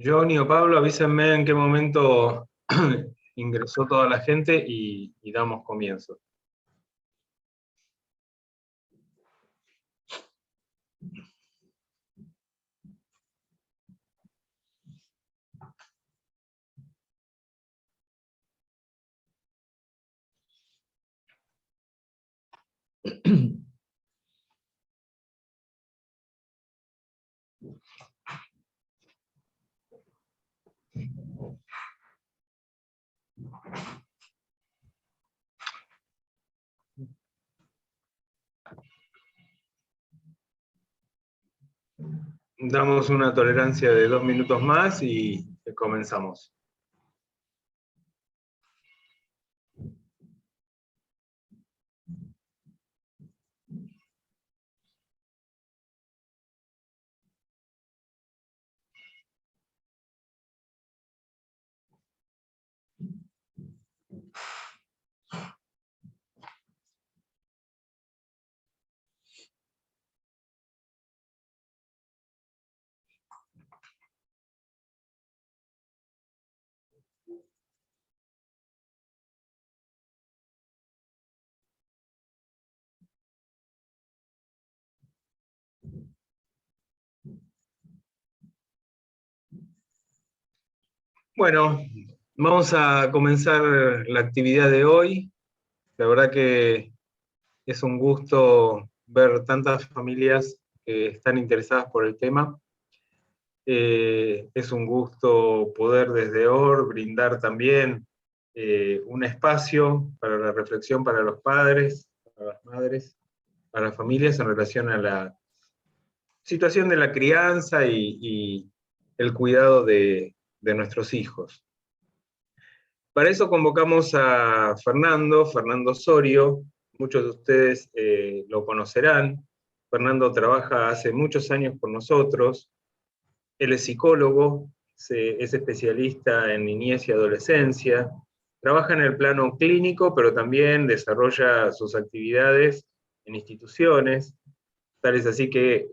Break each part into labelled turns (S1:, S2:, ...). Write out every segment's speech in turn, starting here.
S1: Johnny o Pablo, avísenme en qué momento ingresó toda la gente y damos comienzo. Damos una tolerancia de 2 minutos más y comenzamos. Bueno, vamos a comenzar la actividad de hoy. La verdad que es un gusto ver tantas familias que están interesadas por el tema. Es un gusto poder desde OR brindar también un espacio para la reflexión para los padres, para las madres, para las familias en relación a la situación de la crianza y el cuidado de nuestros hijos. Para eso convocamos a Fernando Osorio. Muchos de ustedes lo conocerán. Fernando trabaja hace muchos años con nosotros. Él es psicólogo, es especialista en niñez y adolescencia, trabaja en el plano clínico, pero también desarrolla sus actividades en instituciones. Tal es así que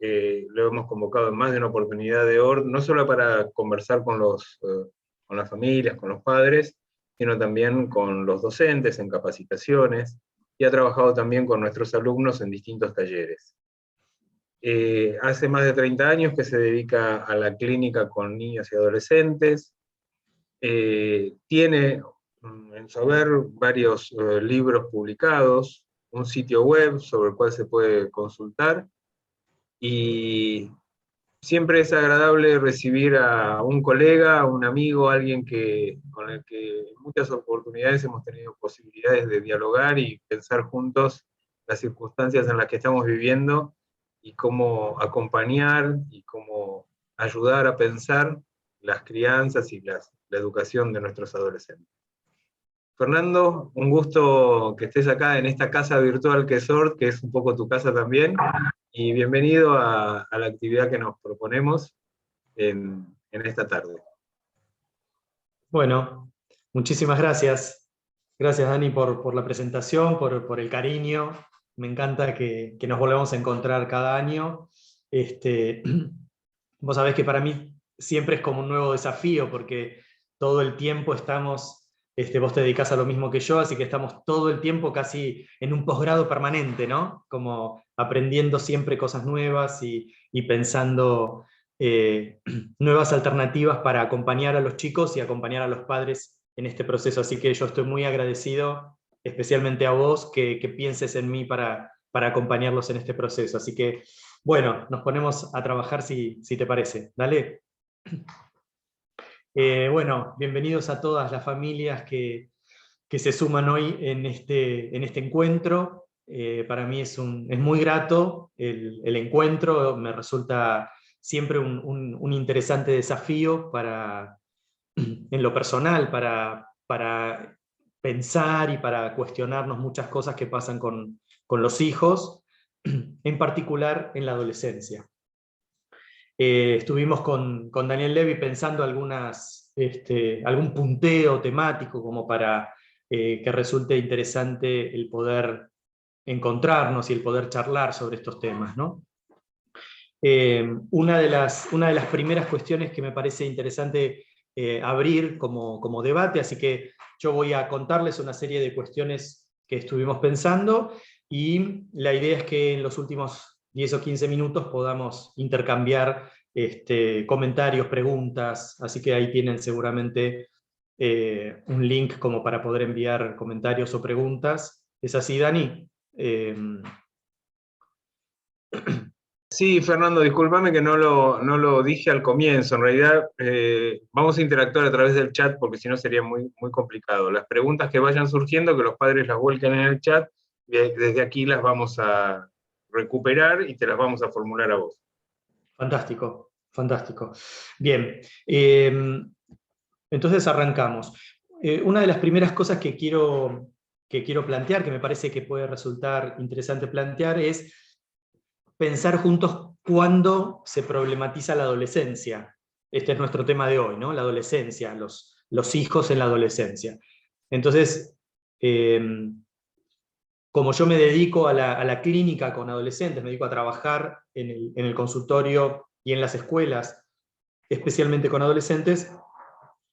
S1: lo hemos convocado en más de una oportunidad de OR, no solo para conversar con las familias, con los padres, sino también con los docentes en capacitaciones, y ha trabajado también con nuestros alumnos en distintos talleres. Hace más de 30 años que se dedica a la clínica con niños y adolescentes. Tiene en su haber varios libros publicados, un sitio web sobre el cual se puede consultar, y siempre es agradable recibir a un colega, a un amigo, alguien con el que en muchas oportunidades hemos tenido posibilidades de dialogar y pensar juntos las circunstancias en las que estamos viviendo y cómo acompañar y cómo ayudar a pensar las crianzas y la educación de nuestros adolescentes. Fernando, un gusto que estés acá en esta casa virtual que es ORT, que es un poco tu casa también, y bienvenido a la actividad que nos proponemos en esta tarde.
S2: Bueno, muchísimas gracias. Gracias, Dani, por la presentación, por el cariño. Me encanta que nos volvamos a encontrar cada año. Vos sabés que para mí siempre es como un nuevo desafío, porque todo el tiempo estamos, vos te dedicás a lo mismo que yo, así que estamos todo el tiempo casi en un posgrado permanente, ¿no? Como aprendiendo siempre cosas nuevas y pensando nuevas alternativas para acompañar a los chicos y acompañar a los padres en este proceso. Así que yo estoy muy agradecido, especialmente a vos, que pienses en mí para acompañarlos en este proceso. Así que, bueno, nos ponemos a trabajar si te parece. Dale. Bueno, bienvenidos a todas las familias que se suman hoy en este encuentro. Para mí es muy grato el encuentro, me resulta siempre un interesante desafío en lo personal, para pensar y para cuestionarnos muchas cosas que pasan con los hijos, en particular en la adolescencia. Estuvimos con Daniel Levy pensando algún punteo temático como para que resulte interesante el poder encontrarnos y el poder charlar sobre estos temas, ¿no? Una de las primeras cuestiones que me parece interesante abrir como debate, así que yo voy a contarles una serie de cuestiones que estuvimos pensando, y la idea es que en los últimos 10 o 15 minutos podamos intercambiar comentarios, preguntas, así que ahí tienen seguramente un link como para poder enviar comentarios o preguntas. ¿Es así, Dani?
S1: Sí, Fernando, discúlpame que no lo dije al comienzo. En realidad, vamos a interactuar a través del chat porque si no sería muy, muy complicado. Las preguntas que vayan surgiendo, que los padres las vuelquen en el chat, desde aquí las vamos a recuperar y te las vamos a formular a vos.
S2: Fantástico, fantástico. Bien, entonces arrancamos. Una de las primeras cosas que quiero plantear, que me parece que puede resultar interesante plantear, es pensar juntos cuándo se problematiza la adolescencia. Este es nuestro tema de hoy, ¿no? La adolescencia, los hijos en la adolescencia. Entonces, como yo me dedico a la clínica con adolescentes, me dedico a trabajar en el consultorio y en las escuelas, especialmente con adolescentes,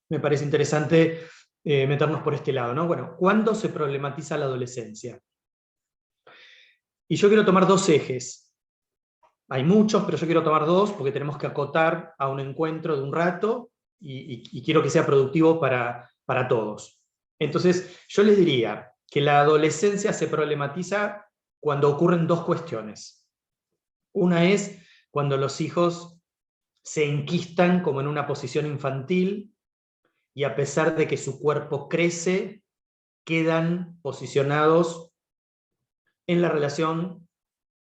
S2: me parece interesante meternos por este lado, ¿no? Bueno, ¿cuándo se problematiza la adolescencia? Y yo quiero tomar dos ejes. Hay muchos, pero yo quiero tomar dos porque tenemos que acotar a un encuentro de un rato y quiero que sea productivo para todos. Entonces, yo les diría que la adolescencia se problematiza cuando ocurren dos cuestiones. Una es cuando los hijos se enquistan como en una posición infantil y a pesar de que su cuerpo crece, quedan posicionados en la relación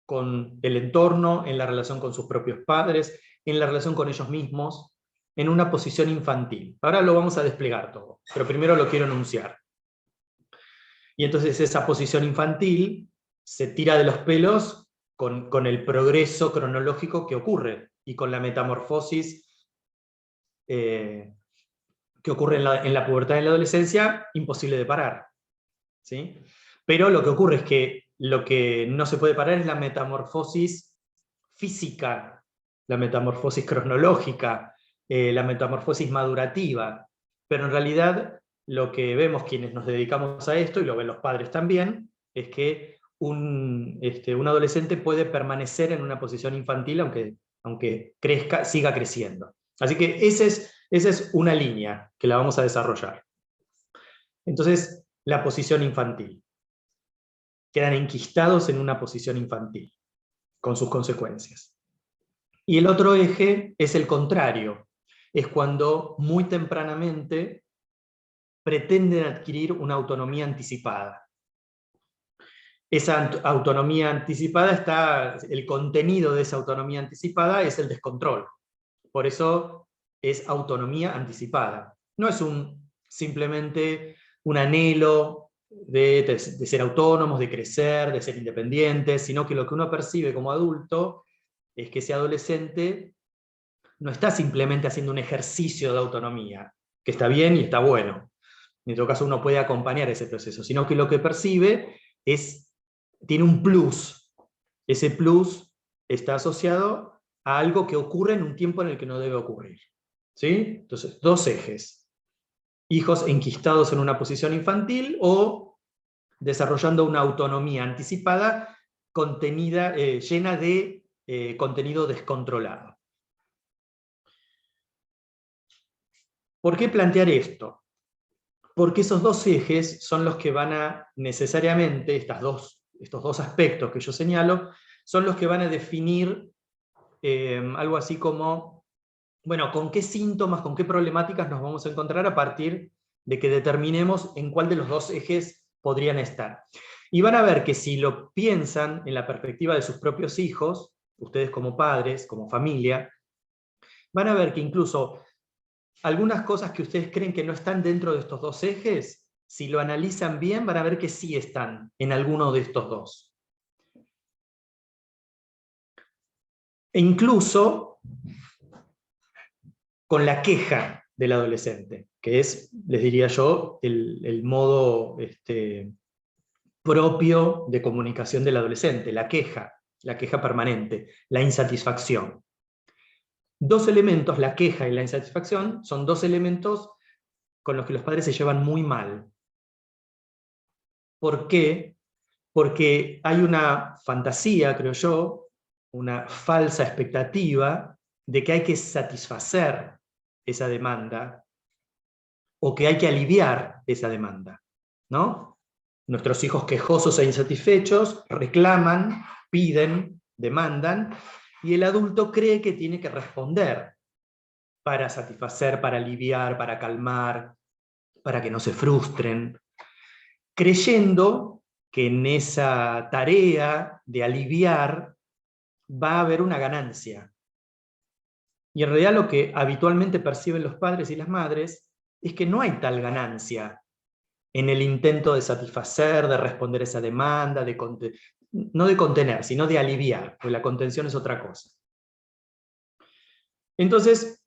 S2: con el entorno, en la relación con sus propios padres, en la relación con ellos mismos, en una posición infantil. Ahora lo vamos a desplegar todo, pero primero lo quiero enunciar. Y entonces esa posición infantil se tira de los pelos con el progreso cronológico que ocurre y con la metamorfosis que ocurre en la pubertad y en la adolescencia, imposible de parar. ¿Sí? Pero lo que ocurre es que lo que no se puede parar es la metamorfosis física, la metamorfosis cronológica, la metamorfosis madurativa. Pero en realidad lo que vemos quienes nos dedicamos a esto, y lo ven los padres también, es que un adolescente puede permanecer en una posición infantil aunque crezca, siga creciendo. Así que esa es una línea que la vamos a desarrollar. Entonces, la posición infantil. Quedan enquistados en una posición infantil, con sus consecuencias. Y el otro eje es el contrario, es cuando muy tempranamente pretenden adquirir una autonomía anticipada. Esa autonomía anticipada el contenido de esa autonomía anticipada es el descontrol. Por eso es autonomía anticipada. No es simplemente un anhelo de ser autónomos, de crecer, de ser independientes, sino que lo que uno percibe como adulto es que ese adolescente no está simplemente haciendo un ejercicio de autonomía, que está bien y está bueno. En todo caso uno puede acompañar ese proceso, sino que lo que percibe tiene un plus. Ese plus está asociado a algo que ocurre en un tiempo en el que no debe ocurrir. ¿Sí? Entonces, dos ejes. Hijos enquistados en una posición infantil o desarrollando una autonomía anticipada llena de contenido descontrolado. ¿Por qué plantear esto? Porque esos dos ejes son los que van a necesariamente, estos dos aspectos que yo señalo, son los que van a definir algo así como, bueno, con qué síntomas, con qué problemáticas nos vamos a encontrar a partir de que determinemos en cuál de los dos ejes podrían estar. Y van a ver que si lo piensan en la perspectiva de sus propios hijos, ustedes como padres, como familia, van a ver que incluso algunas cosas que ustedes creen que no están dentro de estos dos ejes, si lo analizan bien, van a ver que sí están en alguno de estos dos. E incluso con la queja del adolescente, que es, les diría yo, el modo propio de comunicación del adolescente, la queja. la queja permanente, la insatisfacción. Dos elementos, la queja y la insatisfacción, son dos elementos con los que los padres se llevan muy mal. ¿Por qué? Porque hay una fantasía, creo yo, una falsa expectativa de que hay que satisfacer esa demanda o que hay que aliviar esa demanda, ¿no? Nuestros hijos quejosos e insatisfechos reclaman, piden, demandan, y el adulto cree que tiene que responder para satisfacer, para aliviar, para calmar, para que no se frustren, creyendo que en esa tarea de aliviar va a haber una ganancia. Y en realidad lo que habitualmente perciben los padres y las madres es que no hay tal ganancia en el intento de satisfacer, de responder esa demanda, no de contener, sino de aliviar, porque la contención es otra cosa. Entonces,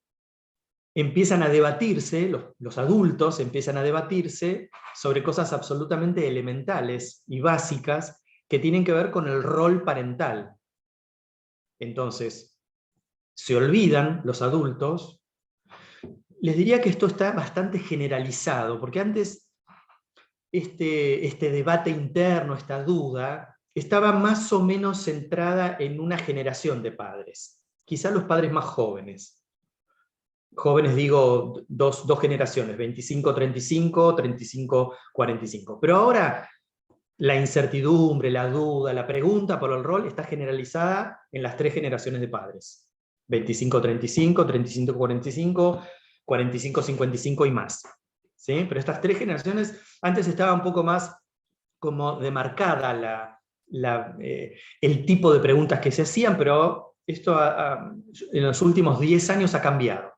S2: empiezan a debatirse, los adultos empiezan a debatirse sobre cosas absolutamente elementales y básicas que tienen que ver con el rol parental. Entonces, se olvidan los adultos. Les diría que esto está bastante generalizado, porque antes este debate interno, esta duda, estaba más o menos centrada en una generación de padres, quizá los padres más jóvenes. Jóvenes digo dos generaciones, 25-35, 35-45. Pero ahora la incertidumbre, la duda, la pregunta por el rol está generalizada en las tres generaciones de padres. 25-35, 35-45, 45-55 y más. ¿Sí? Pero estas tres generaciones, antes estaba un poco más como demarcada el tipo de preguntas que se hacían, pero esto en los últimos 10 años ha cambiado.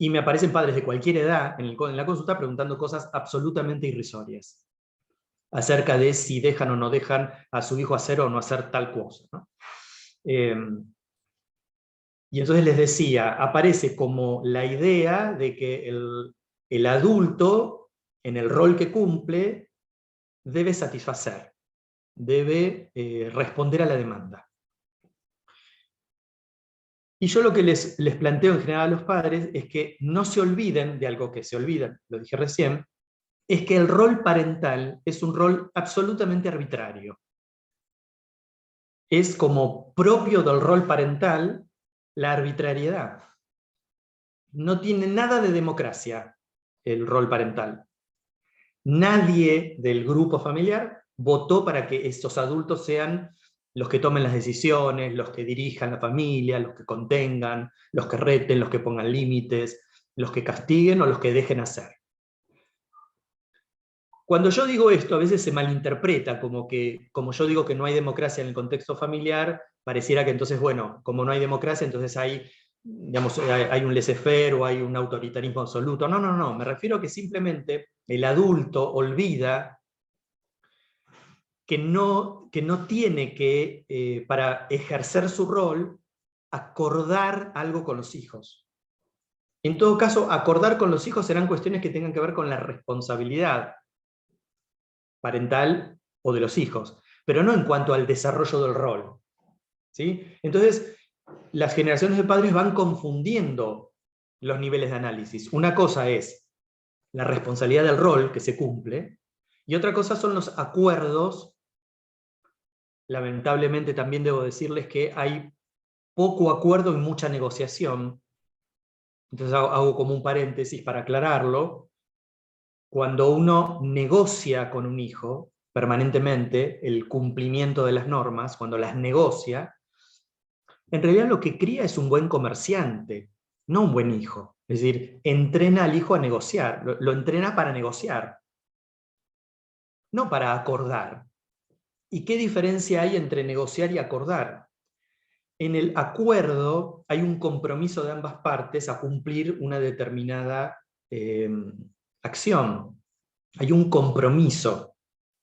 S2: Y me aparecen padres de cualquier edad en la consulta preguntando cosas absolutamente irrisorias acerca de si dejan o no dejan a su hijo hacer o no hacer tal cosa, ¿no? Y entonces les decía, aparece como la idea de que el adulto, en el rol que cumple, debe satisfacer, debe responder a la demanda. Y yo lo que les planteo en general a los padres es que no se olviden de algo que se olvidan, lo dije recién, es que el rol parental es un rol absolutamente arbitrario. Es como propio del rol parental la arbitrariedad. No tiene nada de democracia el rol parental. Nadie del grupo familiar votó para que estos adultos sean los que tomen las decisiones, los que dirijan la familia, los que contengan, los que reten, los que pongan límites, los que castiguen o los que dejen hacer. Cuando yo digo esto, a veces se malinterpreta, como yo digo que no hay democracia en el contexto familiar, pareciera que entonces, bueno, como no hay democracia, entonces hay un laissez-faire o hay un autoritarismo absoluto. No, no, no, me refiero a que simplemente el adulto olvida que no tiene que, para ejercer su rol, acordar algo con los hijos. En todo caso, acordar con los hijos serán cuestiones que tengan que ver con la responsabilidad parental o de los hijos, pero no en cuanto al desarrollo del rol. ¿Sí? Entonces, las generaciones de padres van confundiendo los niveles de análisis. Una cosa es la responsabilidad del rol que se cumple, y otra cosa son los acuerdos. Lamentablemente también debo decirles que hay poco acuerdo y mucha negociación. Entonces hago como un paréntesis para aclararlo. Cuando uno negocia con un hijo permanentemente el cumplimiento de las normas, cuando las negocia, en realidad lo que cría es un buen comerciante, no un buen hijo. Es decir, entrena al hijo a negociar, lo entrena para negociar, no para acordar. ¿Y qué diferencia hay entre negociar y acordar? En el acuerdo hay un compromiso de ambas partes a cumplir una determinada acción. Hay un compromiso.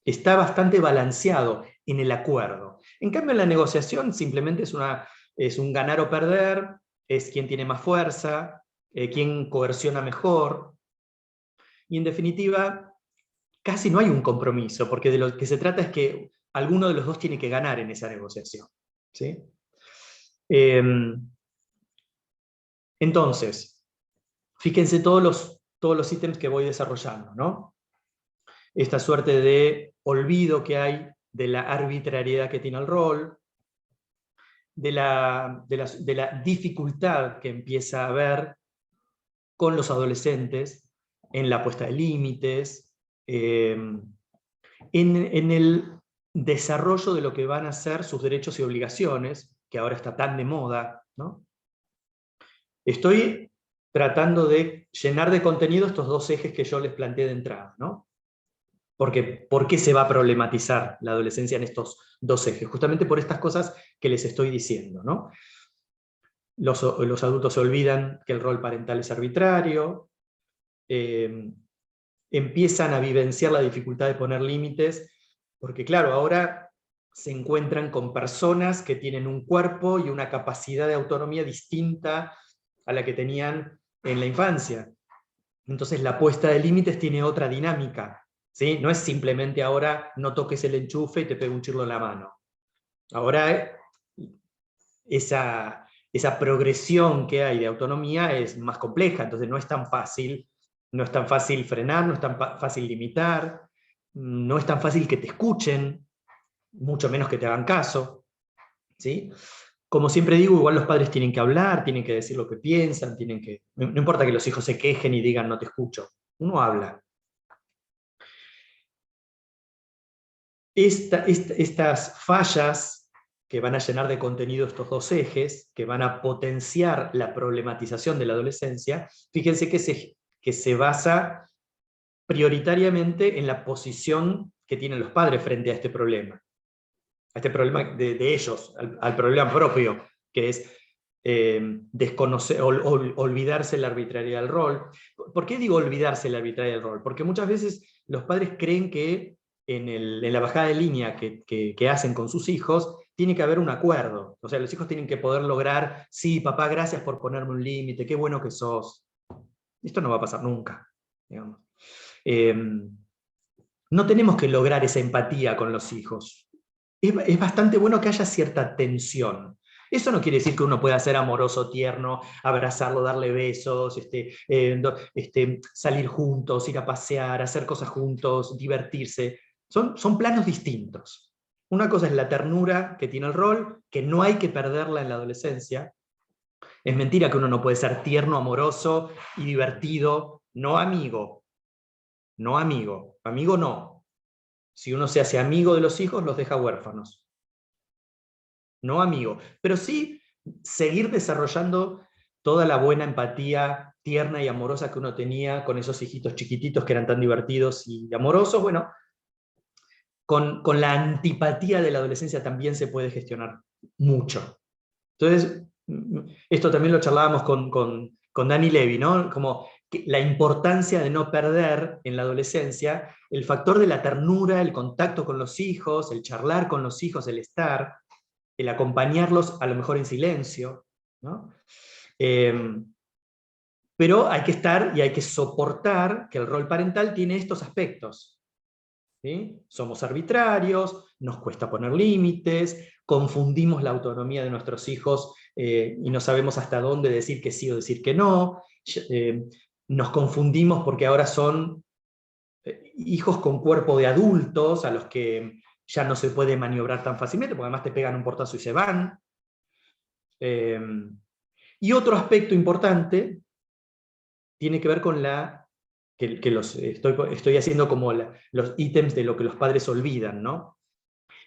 S2: Está bastante balanceado en el acuerdo. En cambio, en la negociación simplemente es un ganar o perder, es quién tiene más fuerza, quién coerciona mejor. Y en definitiva, casi no hay un compromiso, porque de lo que se trata es que alguno de los dos tiene que ganar en esa negociación, ¿sí? Entonces, fíjense todos los ítems que voy desarrollando, ¿no? Esta suerte de olvido que hay de la arbitrariedad que tiene el rol, de la dificultad que empieza a haber con los adolescentes en la puesta de límites, en el desarrollo de lo que van a ser sus derechos y obligaciones, que ahora está tan de moda, ¿no? Estoy tratando de llenar de contenido estos dos ejes que yo les planteé de entrada, ¿no? Porque, ¿por qué se va a problematizar la adolescencia en estos dos ejes? Justamente por estas cosas que les estoy diciendo, ¿no? Los adultos se olvidan que el rol parental es arbitrario, empiezan a vivenciar la dificultad de poner límites, porque claro, ahora se encuentran con personas que tienen un cuerpo y una capacidad de autonomía distinta a la que tenían en la infancia. Entonces la puesta de límites tiene otra dinámica, ¿sí? No es simplemente ahora no toques el enchufe y te pego un chirlo en la mano. Ahora esa progresión que hay de autonomía es más compleja, entonces no es tan fácil frenar, no es tan fácil limitar, no es tan fácil que te escuchen, mucho menos que te hagan caso, ¿sí? Como siempre digo, igual los padres tienen que hablar, tienen que decir lo que piensan, no importa que los hijos se quejen y digan no te escucho, uno habla. Estas fallas que van a llenar de contenido estos dos ejes, que van a potenciar la problematización de la adolescencia, fíjense que se basa prioritariamente en la posición que tienen los padres frente a este problema de ellos, al problema propio, que es desconocer, olvidarse la arbitrariedad del rol. ¿Por qué digo olvidarse la arbitrariedad del rol? Porque muchas veces los padres creen que en la bajada de línea que hacen con sus hijos, tiene que haber un acuerdo. O sea, los hijos tienen que poder lograr, sí, papá, gracias por ponerme un límite, qué bueno que sos. Esto no va a pasar nunca, digamos. No tenemos que lograr esa empatía con los hijos. Es bastante bueno que haya cierta tensión. Eso no quiere decir que uno pueda ser amoroso, tierno, abrazarlo, darle besos, salir juntos, ir a pasear, hacer cosas juntos, divertirse. Son planos distintos. Una cosa es la ternura que tiene el rol, que no hay que perderla en la adolescencia. Es mentira que uno no puede ser tierno, amoroso y divertido, no amigo. No amigo. Amigo no. Si uno se hace amigo de los hijos, los deja huérfanos. No amigo. Pero sí seguir desarrollando toda la buena empatía tierna y amorosa que uno tenía con esos hijitos chiquititos que eran tan divertidos y amorosos. Bueno, con la antipatía de la adolescencia también se puede gestionar mucho. Entonces, esto también lo charlábamos con Dani Levy, ¿no? Como la importancia de no perder en la adolescencia el factor de la ternura, el contacto con los hijos, el charlar con los hijos, el estar, el acompañarlos a lo mejor en silencio, ¿no? Pero hay que estar y hay que soportar que el rol parental tiene estos aspectos. ¿Sí? Somos arbitrarios, nos cuesta poner límites, confundimos la autonomía de nuestros hijos y no sabemos hasta dónde decir que sí o decir que no. Nos confundimos porque ahora son hijos con cuerpo de adultos a los que ya no se puede maniobrar tan fácilmente, porque además te pegan un portazo y se van. Y otro aspecto importante tiene que ver con estoy haciendo como los ítems de lo que los padres olvidan, ¿no?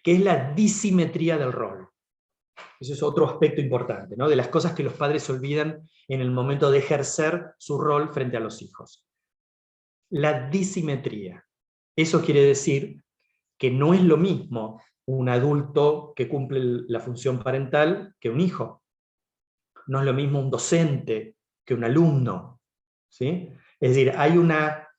S2: Que es la disimetría del rol. Ese es otro aspecto importante, ¿no? De las cosas que los padres olvidan en el momento de ejercer su rol frente a los hijos. La disimetría. Eso quiere decir que no es lo mismo un adulto que cumple la función parental que un hijo. No es lo mismo un docente que un alumno, ¿sí? Es decir, hay una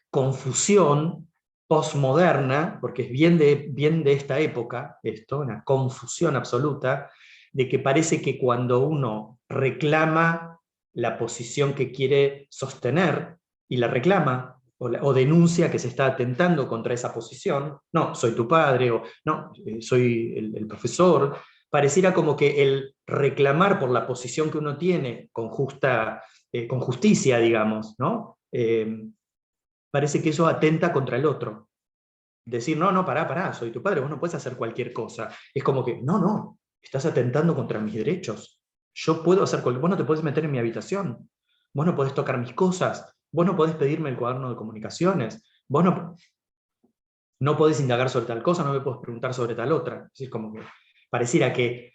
S2: confusión postmoderna, porque es bien de esta época, esto, una confusión absoluta, de que parece que cuando uno reclama la posición que quiere sostener, y la reclama, o denuncia que se está atentando contra esa posición, no, soy tu padre, o no, soy el profesor, pareciera como que el reclamar por la posición que uno tiene con justicia, digamos, ¿no? Parece que eso atenta contra el otro. Decir, no, no, pará, soy tu padre, vos no puedes hacer cualquier cosa. Es como que, no, estás atentando contra mis derechos. Yo puedo hacer cualquier... Vos no te podés meter en mi habitación. Vos no podés tocar mis cosas. Vos no podés pedirme el cuaderno de comunicaciones. Vos no podés indagar sobre tal cosa, no me podés preguntar sobre tal otra. Es decir, como que pareciera que...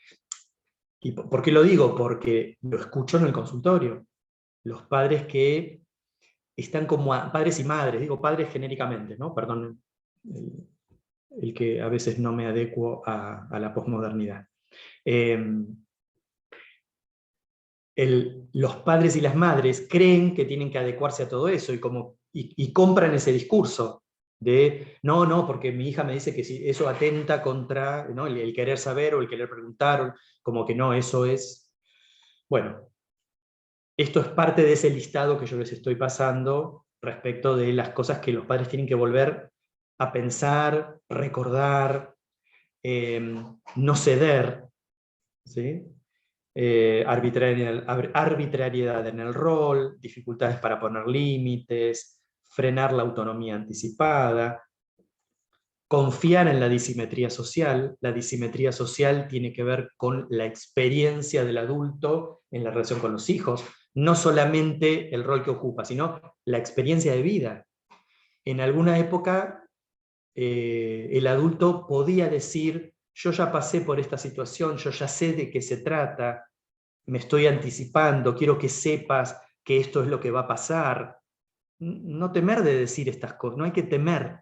S2: ¿Y por qué lo digo? Porque lo escucho en el consultorio. Los padres que están como padres y madres, digo padres genéricamente, ¿no? Perdón, el que a veces no me adecuo a la posmodernidad. Los padres y las madres creen que tienen que adecuarse a todo eso y compran ese discurso de no, porque mi hija me dice que si eso atenta contra, ¿no? el querer saber o el querer preguntar, como que no, eso es... Bueno, esto es parte de ese listado que yo les estoy pasando respecto de las cosas que los padres tienen que volver a pensar, recordar, no ceder, ¿sí? Arbitrariedad en el rol, dificultades para poner límites, frenar la autonomía anticipada, confiar en la disimetría social. La disimetría social tiene que ver con la experiencia del adulto en la relación con los hijos, no solamente el rol que ocupa, sino la experiencia de vida. En alguna época el adulto podía decir, yo ya pasé por esta situación, yo ya sé de qué se trata, me estoy anticipando, quiero que sepas que esto es lo que va a pasar. No temer de decir estas cosas, no hay que temer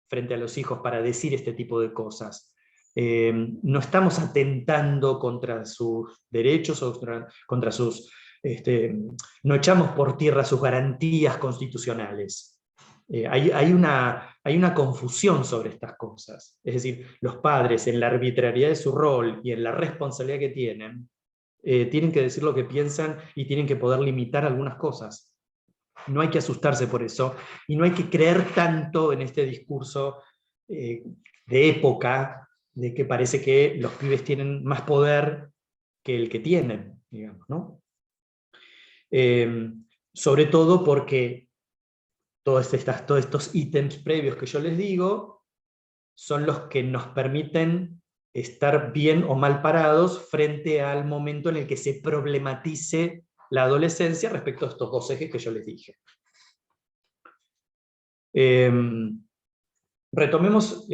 S2: frente a los hijos para decir este tipo de cosas. No estamos atentando contra sus derechos o contra sus... no echamos por tierra sus garantías constitucionales. Hay una confusión sobre estas cosas. Es decir, los padres en la arbitrariedad de su rol y en la responsabilidad que tienen que decir lo que piensan y tienen que poder limitar algunas cosas. No hay que asustarse por eso, y no hay que creer tanto en este discurso de época, de que parece que los pibes tienen más poder que el que tienen, digamos, ¿no? Sobre todo porque todos estos ítems previos que yo les digo son los que nos permiten estar bien o mal parados frente al momento en el que se problematice la adolescencia respecto a estos dos ejes que yo les dije. Retomemos,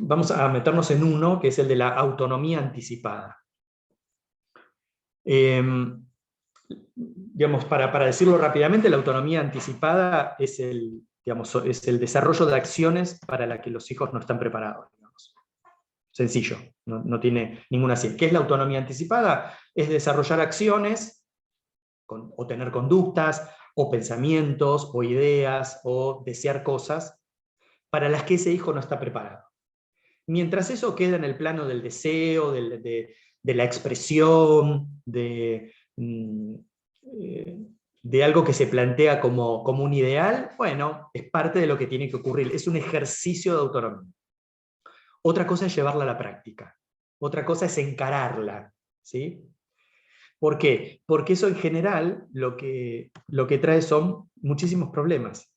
S2: vamos a meternos en uno, que es el de la autonomía anticipada. Digamos, para decirlo rápidamente, la autonomía anticipada es el desarrollo de acciones para las que los hijos no están preparados. Digamos. Sencillo, no tiene ninguna ciencia. ¿Qué es la autonomía anticipada? Es desarrollar acciones, o tener conductas, o pensamientos, o ideas, o desear cosas, para las que ese hijo no está preparado. Mientras eso queda en el plano del deseo, de la expresión, de algo que se plantea como un ideal, bueno, es parte de lo que tiene que ocurrir, es un ejercicio de autonomía. Otra cosa es llevarla a la práctica, otra cosa es encararla, ¿sí? ¿Por qué? Porque eso en general lo que trae son muchísimos problemas.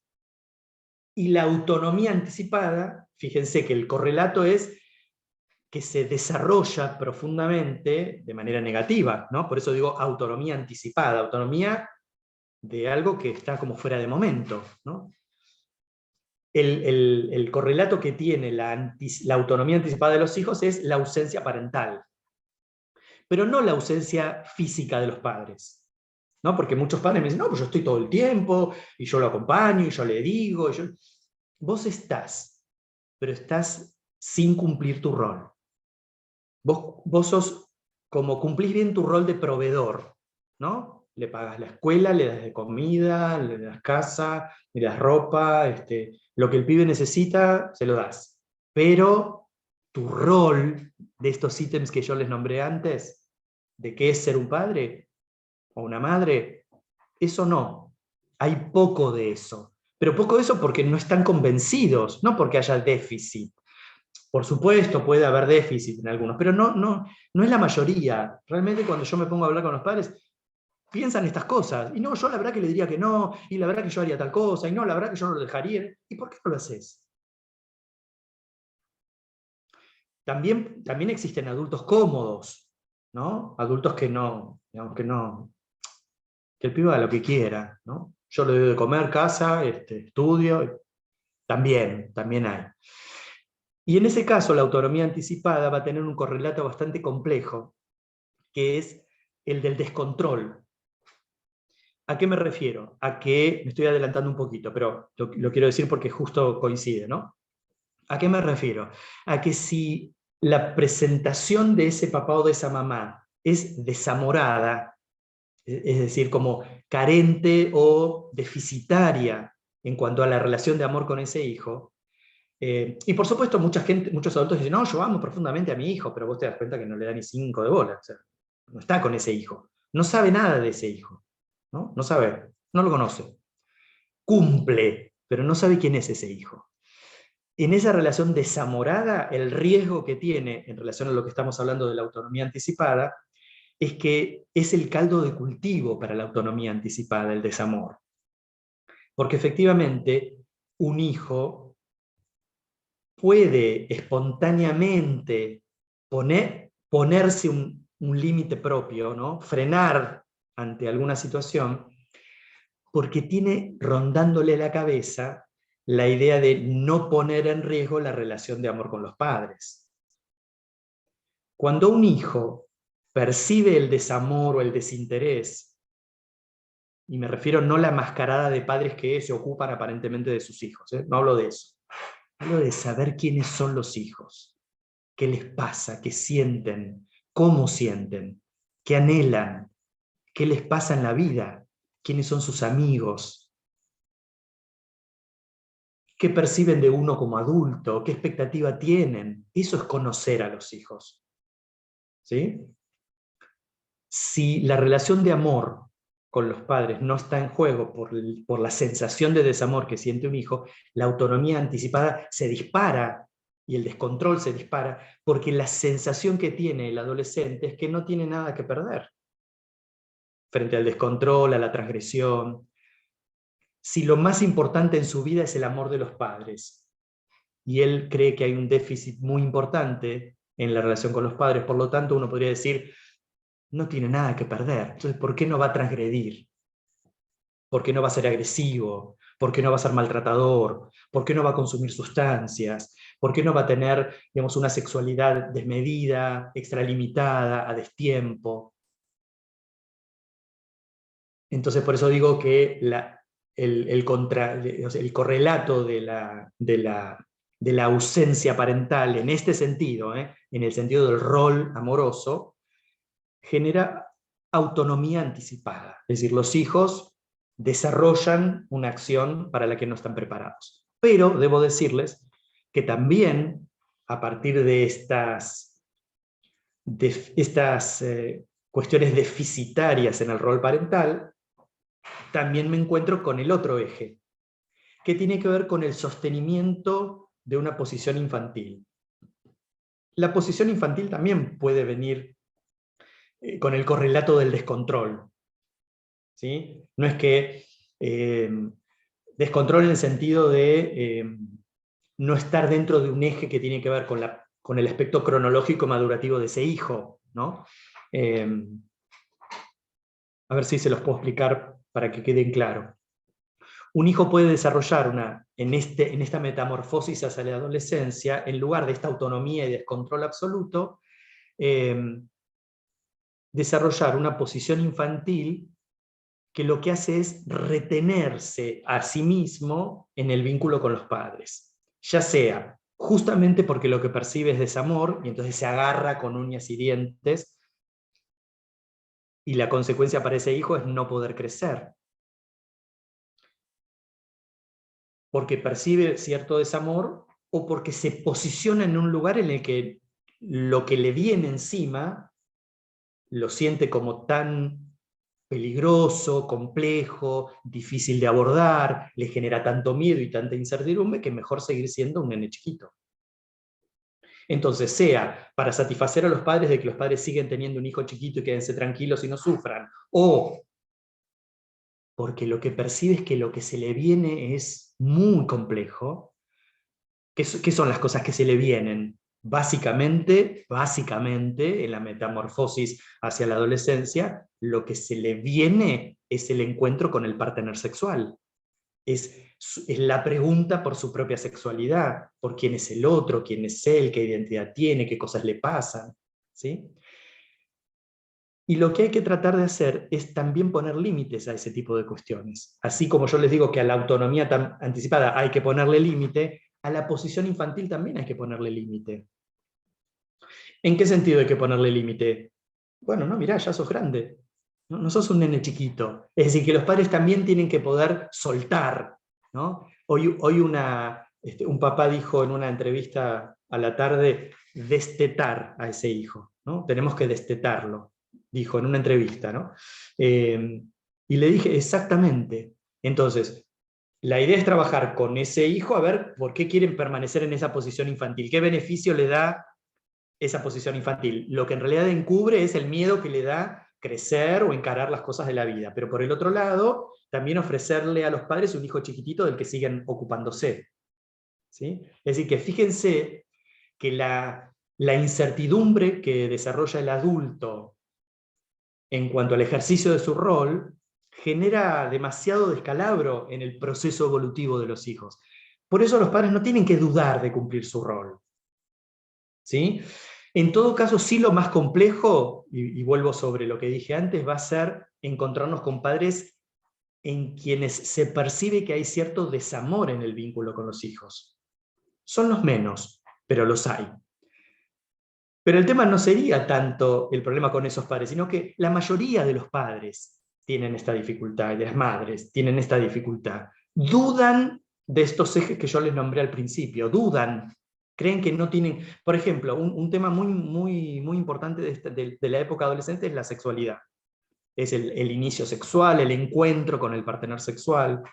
S2: Y la autonomía anticipada, fíjense que el correlato es que se desarrolla profundamente de manera negativa, ¿no? Por eso digo autonomía anticipada, autonomía de algo que está como fuera de momento, ¿no? El correlato que tiene la autonomía anticipada de los hijos es la ausencia parental, pero no la ausencia física de los padres, ¿no? Porque muchos padres me dicen, no, pues yo estoy todo el tiempo, y yo lo acompaño, y yo le digo, vos estás, pero estás sin cumplir tu rol. Vos sos, como cumplís bien tu rol de proveedor, ¿no? Le pagas la escuela, le das de comida, le das casa, le das ropa, lo que el pibe necesita, se lo das. Pero tu rol de estos ítems que yo les nombré antes, de qué es ser un padre o una madre, eso no. Hay poco de eso. Pero poco eso porque no están convencidos, no porque haya déficit. Por supuesto puede haber déficit en algunos, pero no es la mayoría. Realmente cuando yo me pongo a hablar con los padres, piensan estas cosas. Y no, yo la verdad que le diría que no, y la verdad que yo haría tal cosa, y no, la verdad que yo no lo dejaría. ¿Y por qué no lo haces? También existen adultos cómodos, ¿no? Adultos que no, digamos, que el pibe haga lo que quiera, ¿no? Yo le doy de comer, casa, estudio, también hay. Y en ese caso la autonomía anticipada va a tener un correlato bastante complejo, que es el del descontrol. ¿A qué me refiero? A que, me estoy adelantando un poquito, pero lo quiero decir porque justo coincide, ¿no? ¿A qué me refiero? A que si la presentación de ese papá o de esa mamá es desamorada, es decir, como carente o deficitaria en cuanto a la relación de amor con ese hijo, y por supuesto muchos adultos dicen, no, yo amo profundamente a mi hijo, pero vos te das cuenta que no le da ni 5 de bola, o sea, no está con ese hijo, no sabe nada de ese hijo, no sabe, no lo conoce, cumple, pero no sabe quién es ese hijo. En esa relación desamorada, el riesgo que tiene en relación a lo que estamos hablando de la autonomía anticipada, es que es el caldo de cultivo para la autonomía anticipada, el desamor. Porque efectivamente un hijo puede espontáneamente ponerse un límite propio, ¿no? Frenar ante alguna situación, porque tiene rondándole la cabeza la idea de no poner en riesgo la relación de amor con los padres. Cuando un hijo percibe el desamor o el desinterés, y me refiero no a la mascarada de padres que se ocupan aparentemente de sus hijos, no hablo de eso, hablo de saber quiénes son los hijos, qué les pasa, qué sienten, cómo sienten, qué anhelan, qué les pasa en la vida, quiénes son sus amigos, qué perciben de uno como adulto, qué expectativa tienen. Eso es conocer a los hijos. ¿Sí? Si la relación de amor con los padres no está en juego por la sensación de desamor que siente un hijo, la autonomía anticipada se dispara y el descontrol se dispara porque la sensación que tiene el adolescente es que no tiene nada que perder frente al descontrol, a la transgresión. Si lo más importante en su vida es el amor de los padres, y él cree que hay un déficit muy importante en la relación con los padres, por lo tanto uno podría decir, no tiene nada que perder, entonces ¿por qué no va a transgredir? ¿Por qué no va a ser agresivo? ¿Por qué no va a ser maltratador? ¿Por qué no va a consumir sustancias? ¿Por qué no va a tener, digamos, una sexualidad desmedida, extralimitada, a destiempo? Entonces por eso digo que el correlato de la ausencia parental en este sentido, en el sentido del rol amoroso, genera autonomía anticipada. Es decir, los hijos desarrollan una acción para la que no están preparados. Pero debo decirles que también, a partir de estas cuestiones deficitarias en el rol parental, también me encuentro con el otro eje, que tiene que ver con el sostenimiento de una posición infantil. La posición infantil también puede venir con el correlato del descontrol. ¿Sí? No es que descontrol en el sentido de no estar dentro de un eje que tiene que ver con el aspecto cronológico madurativo de ese hijo, ¿no? A ver si se los puedo explicar para que queden claro. Un hijo puede desarrollar en esta metamorfosis hacia la adolescencia, en lugar de esta autonomía y descontrol absoluto, desarrollar una posición infantil que lo que hace es retenerse a sí mismo en el vínculo con los padres. Ya sea justamente porque lo que percibe es desamor, y entonces se agarra con uñas y dientes, y la consecuencia para ese hijo es no poder crecer. Porque percibe cierto desamor, o porque se posiciona en un lugar en el que lo que le viene encima lo siente como tan peligroso, complejo, difícil de abordar, le genera tanto miedo y tanta incertidumbre que es mejor seguir siendo un nene chiquito. Entonces, sea para satisfacer a los padres de que los padres siguen teniendo un hijo chiquito y quédense tranquilos y no sufran, o porque lo que percibe es que lo que se le viene es muy complejo. ¿Qué son las cosas que se le vienen? Básicamente, en la metamorfosis hacia la adolescencia, lo que se le viene es el encuentro con el partner sexual. Es la pregunta por su propia sexualidad, por quién es el otro, quién es él, qué identidad tiene, qué cosas le pasan, ¿sí? Y lo que hay que tratar de hacer es también poner límites a ese tipo de cuestiones. Así como yo les digo que a la autonomía anticipada hay que ponerle límite, a la posición infantil también hay que ponerle límite. ¿En qué sentido hay que ponerle límite? Bueno, no, mirá, ya sos grande, no sos un nene chiquito. Es decir, que los padres también tienen que poder soltar, ¿no? Hoy un papá dijo en una entrevista a la tarde, destetar a ese hijo, ¿no? Tenemos que destetarlo, dijo en una entrevista, ¿no? Y le dije, exactamente. Entonces, la idea es trabajar con ese hijo a ver por qué quieren permanecer en esa posición infantil, qué beneficio le da esa posición infantil. Lo que en realidad encubre es el miedo que le da crecer o encarar las cosas de la vida. Pero por el otro lado, también ofrecerle a los padres un hijo chiquitito del que siguen ocupándose. ¿Sí? Es decir, que fíjense que la incertidumbre que desarrolla el adulto en cuanto al ejercicio de su rol genera demasiado descalabro en el proceso evolutivo de los hijos. Por eso los padres no tienen que dudar de cumplir su rol. ¿Sí? En todo caso, sí, lo más complejo, y vuelvo sobre lo que dije antes, va a ser encontrarnos con padres en quienes se percibe que hay cierto desamor en el vínculo con los hijos. Son los menos, pero los hay. Pero el tema no sería tanto el problema con esos padres, sino que la mayoría de los padres tienen esta dificultad, y de las madres tienen esta dificultad. Dudan de estos ejes que yo les nombré al principio, dudan, creen que no tienen... Por ejemplo, un tema muy importante de la época adolescente es la sexualidad. Es el inicio sexual, el encuentro con el partner sexual.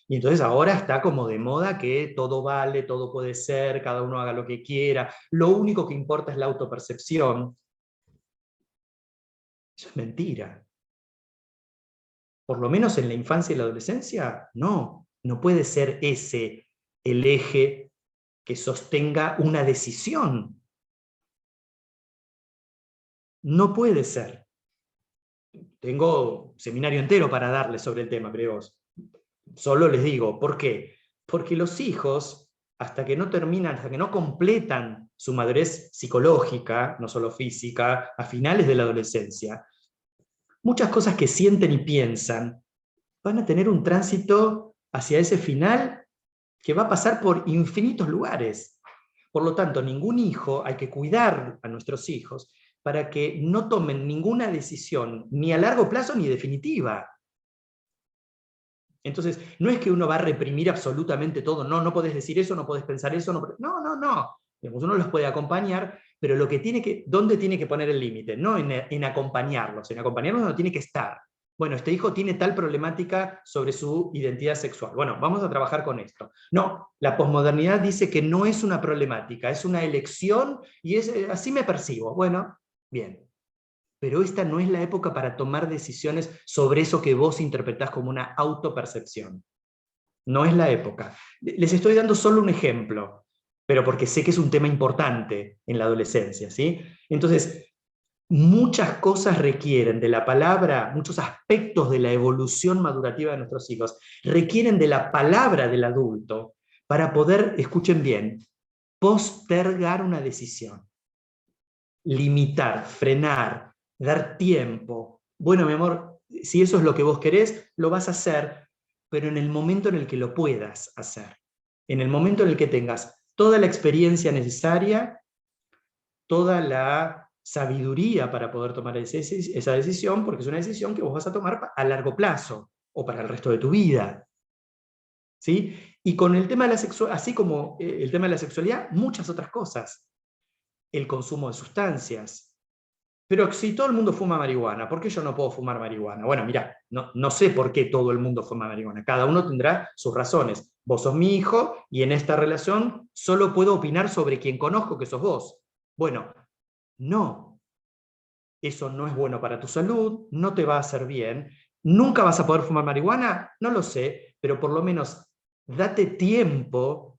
S2: Y entonces ahora está como de moda que todo vale, todo puede ser, cada uno haga lo que quiera, lo único que importa es la autopercepción. Eso es mentira. Por lo menos en la infancia y la adolescencia, no puede ser ese el eje que sostenga una decisión. No puede ser. Tengo seminario entero para darles sobre el tema, pero solo les digo, ¿por qué? Porque los hijos, hasta que no terminan, hasta que no completan su madurez psicológica, no solo física, a finales de la adolescencia, muchas cosas que sienten y piensan van a tener un tránsito hacia ese final que va a pasar por infinitos lugares. Por lo tanto, ningún hijo, hay que cuidar a nuestros hijos para que no tomen ninguna decisión, ni a largo plazo ni definitiva. Entonces, no es que uno va a reprimir absolutamente todo, no podés decir eso, no podés pensar eso, no. Uno los puede acompañar, pero ¿dónde tiene que poner el límite? No en acompañarlos no tiene que estar. Bueno, este hijo tiene tal problemática sobre su identidad sexual. Bueno, vamos a trabajar con esto. No, la posmodernidad dice que no es una problemática, es una elección y así me percibo. Bueno, bien. Pero esta no es la época para tomar decisiones sobre eso que vos interpretás como una autopercepción. No es la época. Les estoy dando solo un ejemplo, pero porque sé que es un tema importante en la adolescencia, ¿sí? Entonces, muchas cosas requieren de la palabra, muchos aspectos de la evolución madurativa de nuestros hijos, requieren de la palabra del adulto para poder, escuchen bien, postergar una decisión. Limitar, frenar, dar tiempo. Bueno, mi amor, si eso es lo que vos querés, lo vas a hacer, pero en el momento en el que lo puedas hacer. En el momento en el que tengas toda la experiencia necesaria, toda la sabiduría para poder tomar esa decisión, porque es una decisión que vos vas a tomar a largo plazo o para el resto de tu vida. ¿Sí? Y con el tema de la sexualidad, así como el tema de la sexualidad, muchas otras cosas. El consumo de sustancias, pero si todo el mundo fuma marihuana, ¿por qué yo no puedo fumar marihuana? Bueno, mirá, no sé por qué todo el mundo fuma marihuana. Cada uno tendrá sus razones. Vos sos mi hijo y en esta relación solo puedo opinar sobre quien conozco que sos vos. Bueno, no. Eso no es bueno para tu salud, no te va a hacer bien. ¿Nunca vas a poder fumar marihuana? No lo sé, pero por lo menos date tiempo,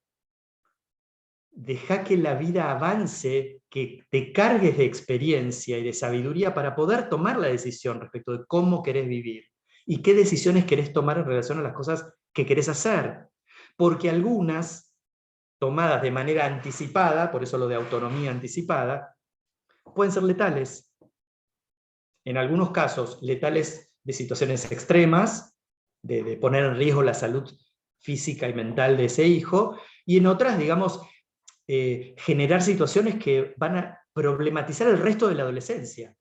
S2: deja que la vida avance, que te cargues de experiencia y de sabiduría para poder tomar la decisión respecto de cómo querés vivir y qué decisiones querés tomar en relación a las cosas que querés hacer. Porque algunas, tomadas de manera anticipada, por eso lo de autonomía anticipada, pueden ser letales. En algunos casos, letales de situaciones extremas, de poner en riesgo la salud física y mental de ese hijo, y en otras, digamos, generar situaciones que van a problematizar el resto de la adolescencia,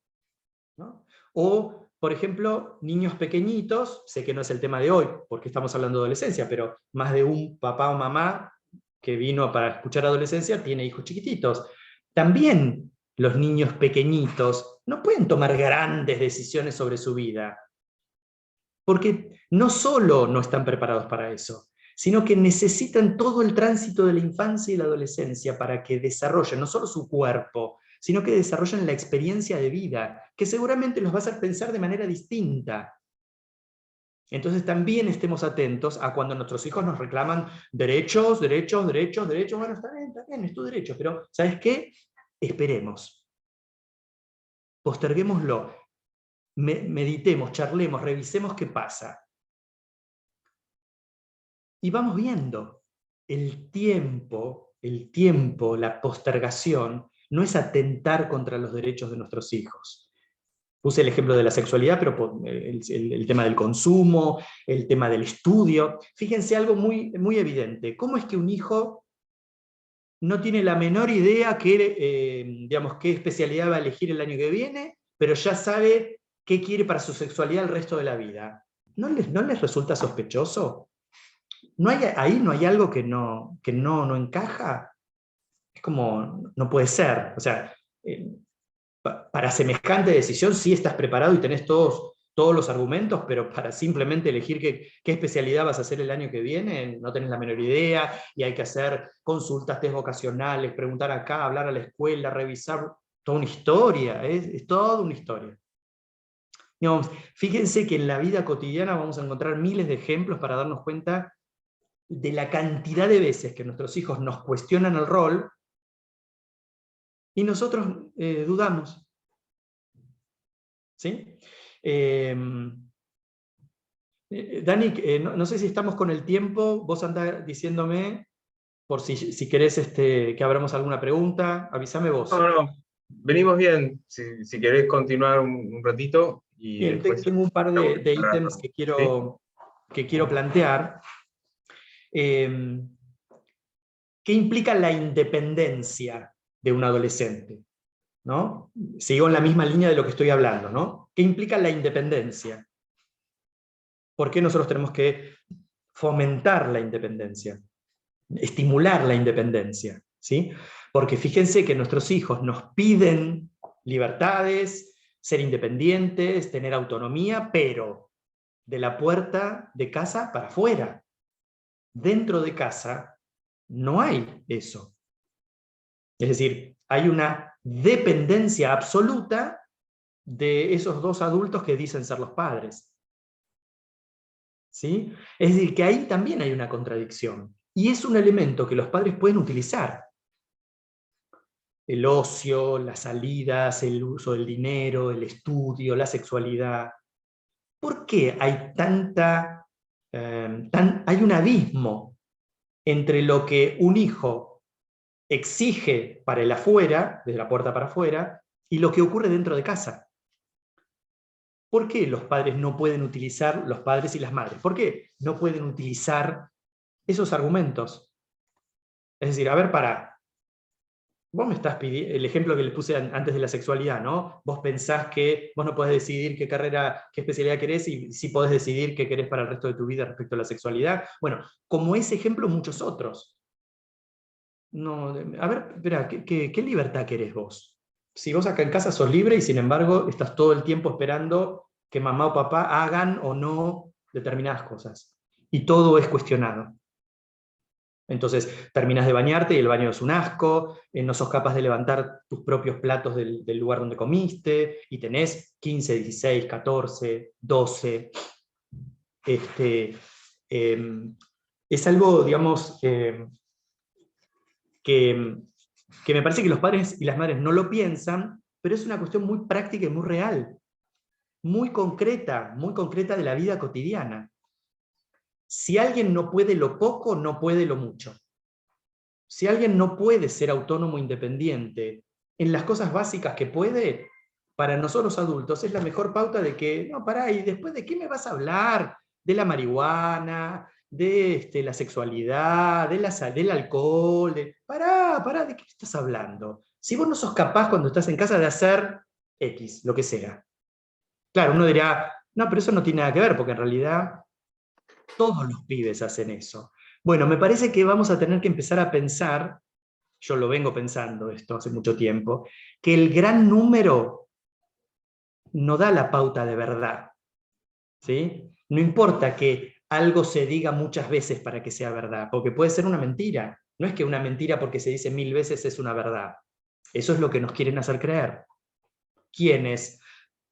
S2: ¿no? O, por ejemplo, niños pequeñitos, sé que no es el tema de hoy, porque estamos hablando de adolescencia, pero más de un papá o mamá que vino para escuchar adolescencia tiene hijos chiquititos. También los niños pequeñitos no pueden tomar grandes decisiones sobre su vida, porque no solo no están preparados para eso, sino que necesitan todo el tránsito de la infancia y la adolescencia para que desarrollen no solo su cuerpo, sino que desarrollen la experiencia de vida, que seguramente los va a hacer pensar de manera distinta. Entonces también estemos atentos a cuando nuestros hijos nos reclaman derechos, derechos, derechos, derechos. Bueno, está bien, es tu derecho, pero ¿sabes qué? Esperemos. Posterguémoslo. Meditemos, charlemos, revisemos qué pasa. Y vamos viendo. El tiempo, la postergación, no es atentar contra los derechos de nuestros hijos. Puse el ejemplo de la sexualidad, pero el tema del consumo, el tema del estudio. Fíjense algo muy, muy evidente. ¿Cómo es que un hijo no tiene la menor idea digamos, qué especialidad va a elegir el año que viene, pero ya sabe qué quiere para su sexualidad el resto de la vida? ¿No les resulta sospechoso? Ahí no hay algo que no encaja. Es como, no puede ser. O sea, para semejante decisión sí estás preparado y tenés todos los argumentos, pero para simplemente elegir qué especialidad vas a hacer el año que viene, no tenés la menor idea, y hay que hacer consultas, test vocacionales, preguntar acá, hablar a la escuela, revisar, toda una historia, es toda una historia. Digamos, fíjense que en la vida cotidiana vamos a encontrar miles de ejemplos para darnos cuenta de la cantidad de veces que nuestros hijos nos cuestionan el rol y nosotros dudamos. ¿Sí? Dani, no sé si estamos con el tiempo, vos andás diciéndome por si querés que abramos alguna pregunta, avísame vos.
S1: No, venimos bien, si querés continuar un ratito y
S2: Bien,
S1: después...
S2: tengo un par de ítems que quiero plantear. ¿Qué implica la independencia de un adolescente? ¿No? Sigo en la misma línea de lo que estoy hablando, ¿no? ¿Qué implica la independencia? ¿Por qué nosotros tenemos que fomentar la independencia? Estimular la independencia, ¿sí? Porque fíjense que nuestros hijos nos piden libertades, ser independientes, tener autonomía, pero de la puerta de casa para afuera. Dentro de casa no hay eso. Es decir, hay una dependencia absoluta de esos dos adultos que dicen ser los padres. ¿Sí? Es decir, que ahí también hay una contradicción. Y es un elemento que los padres pueden utilizar. El ocio, las salidas, el uso del dinero, el estudio, la sexualidad. ¿Por qué hay hay un abismo entre lo que un hijo exige para el afuera, desde la puerta para afuera, y lo que ocurre dentro de casa? ¿Por qué los padres no pueden utilizar, los padres y las madres, por qué no pueden utilizar esos argumentos? Es decir, a ver, vos me estás pidiendo, el ejemplo que les puse antes de la sexualidad, ¿no? Vos pensás que vos no podés decidir qué carrera, qué especialidad querés, y sí podés decidir qué querés para el resto de tu vida respecto a la sexualidad. Bueno, como ese ejemplo, muchos otros. No, a ver, espera, ¿qué libertad querés vos? Si vos acá en casa sos libre y sin embargo estás todo el tiempo esperando que mamá o papá hagan o no determinadas cosas. Y todo es cuestionado. Entonces terminas de bañarte y el baño es un asco, no sos capaz de levantar tus propios platos del lugar donde comiste, y tenés 15, 16, 14, 12. Eh, es algo, digamos, que, que me parece que los padres y las madres no lo piensan, pero es una cuestión muy práctica y muy real, muy concreta de la vida cotidiana. Si alguien no puede lo poco, no puede lo mucho. Si alguien no puede ser autónomo e independiente en las cosas básicas que puede, para nosotros adultos es la mejor pauta de que, no, pará, ¿y después de qué me vas a hablar? De la marihuana, de la sexualidad, del alcohol, pará, ¿de qué estás hablando? Si vos no sos capaz cuando estás en casa de hacer X, lo que sea. Claro, uno dirá, no, pero eso no tiene nada que ver, porque en realidad todos los pibes hacen eso. Bueno, me parece que vamos a tener que empezar a pensar, yo lo vengo pensando esto hace mucho tiempo, que el gran número no da la pauta de verdad. ¿Sí? No importa que algo se diga muchas veces para que sea verdad, porque puede ser una mentira. No es que una mentira porque se dice 1000 veces es una verdad. Eso es lo que nos quieren hacer creer. ¿Quiénes?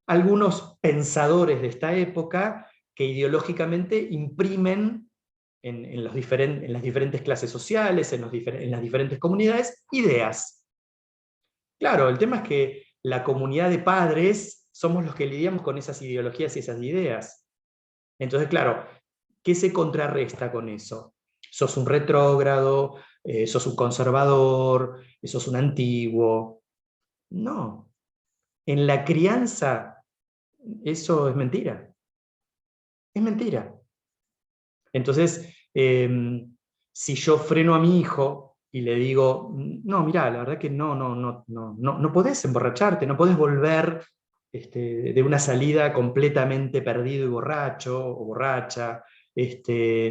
S2: Algunos pensadores de esta época que ideológicamente imprimen en las diferentes clases sociales, en las diferentes comunidades, ideas. Claro, el tema es que la comunidad de padres somos los que lidiamos con esas ideologías y esas ideas. Entonces, claro, ¿qué se contrarresta con eso? Sos un retrógrado, sos un conservador, sos un antiguo. No, en la crianza eso es mentira. Es mentira. Entonces, si yo freno a mi hijo y le digo, no, mirá, la verdad que no podés emborracharte, no podés volver de una salida completamente perdido y borracho o borracha.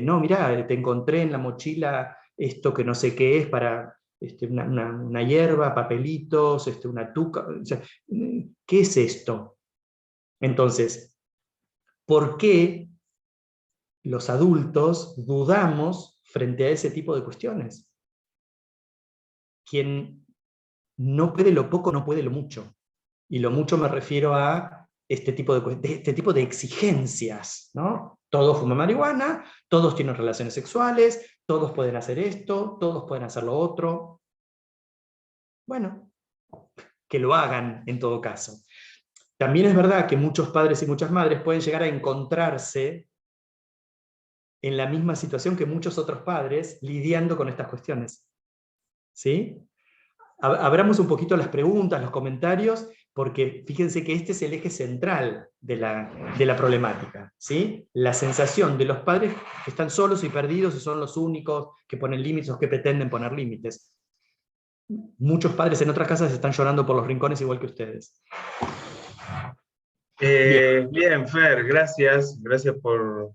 S2: No, mirá, te encontré en la mochila esto que no sé qué es para una hierba, papelitos, una tuca. O sea, ¿qué es esto? Entonces, ¿por qué los adultos dudamos frente a ese tipo de cuestiones? Quien no puede lo poco, no puede lo mucho. Y lo mucho me refiero a este tipo de exigencias, ¿no? Todos fuman marihuana, todos tienen relaciones sexuales, todos pueden hacer esto, todos pueden hacer lo otro. Bueno, que lo hagan en todo caso. También es verdad que muchos padres y muchas madres pueden llegar a encontrarse en la misma situación que muchos otros padres lidiando con estas cuestiones. ¿Sí? Abramos un poquito las preguntas, los comentarios, porque fíjense que este es el eje central de la problemática. ¿Sí? La sensación de los padres que están solos y perdidos y son los únicos que ponen límites o que pretenden poner límites. Muchos padres en otras casas están llorando por los rincones igual que ustedes. Bien.
S1: Bien, Fer, gracias por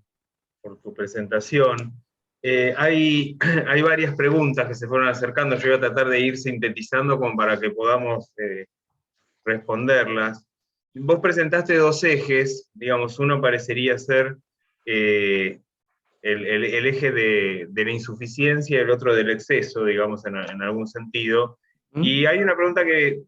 S1: tu presentación. Hay varias preguntas que se fueron acercando, yo voy a tratar de ir sintetizando como para que podamos responderlas. Vos presentaste dos ejes, digamos, uno parecería ser el eje de la insuficiencia y el otro del exceso, digamos, en algún sentido. Y hay una pregunta que